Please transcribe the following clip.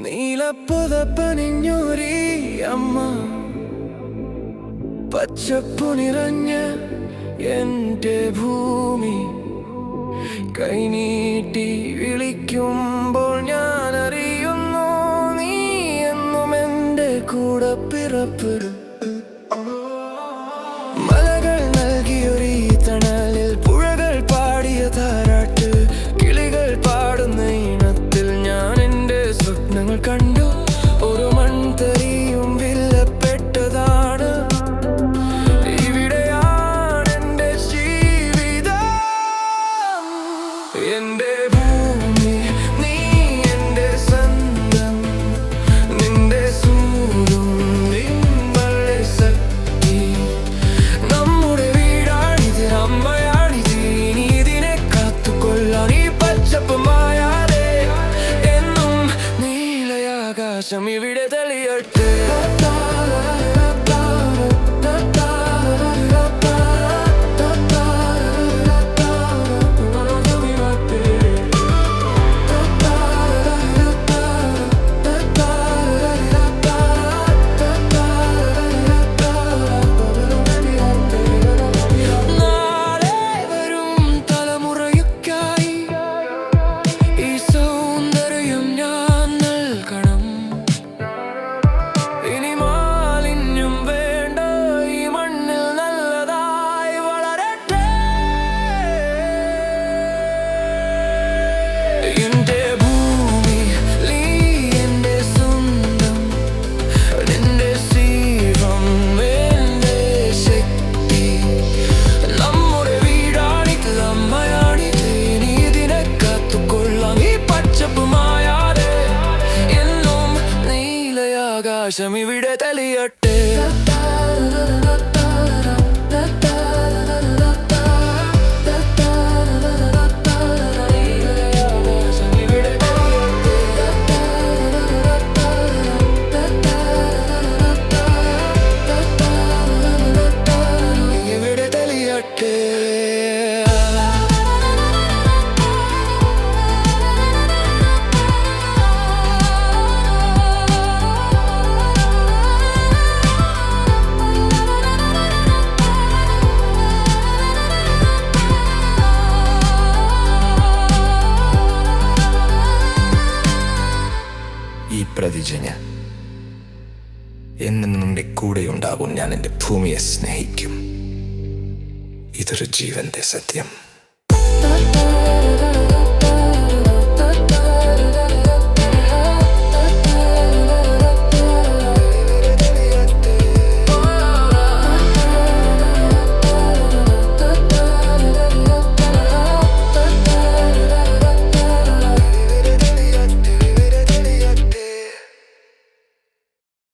നീലപ്പുതപ്പണിഞ്ഞൊരീ അമ്മ, പച്ചപ്പു നിറഞ്ഞ എൻ്റെ ഭൂമി, കൈനീട്ടി വിളിക്കുമ്പോൾ ഞാൻ അറിയുന്നു നീ എന്നും എൻ്റെ കൂടപ്പിറപ്പ്. മലകൾ നൽകിയൊരീ തണലിൽ പുഴകൾ പാടിയ താരാട്ട്, കിളികൾ പാടുന്ന ഈണത്തിൽ ഞാൻ എൻ്റെ സ്വപ്നങ്ങൾ കണ്ടു. ഒരു മൺതരിയും വില്ലപ്പെട്ടതാണ്, ഇവിടെയാണെൻ്റെ ജീവിതം. എൻ്റെ ഭൂമി, നീ എൻ്റെ സ്വന്തം, നിന്റെ സൂര്യൻ നിമ്മളെ ശക്തി. നമ്മുടെ വീടാണിത്, അമ്മയാണിത്, ഇനി ഇതിനെ കാത്തുകൊള്ളാൻ ഈ പച്ചപ്പ് മായാതെ എന്നും നീലയാകാശം ഇവിടെ തെളിയട്ടെ. ആകാശം ഇവിടെ തെളിയട്ടെ. ഇവിടെ തെളിയട്ടെ. ഈ പ്രതിജ്ഞ എന്നും നിന്റെ കൂടെയുണ്ടാകും. ഞാൻ എൻ്റെ ഭൂമിയെ സ്നേഹിക്കും. ഇതൊരു ജീവന്റെ സത്യം.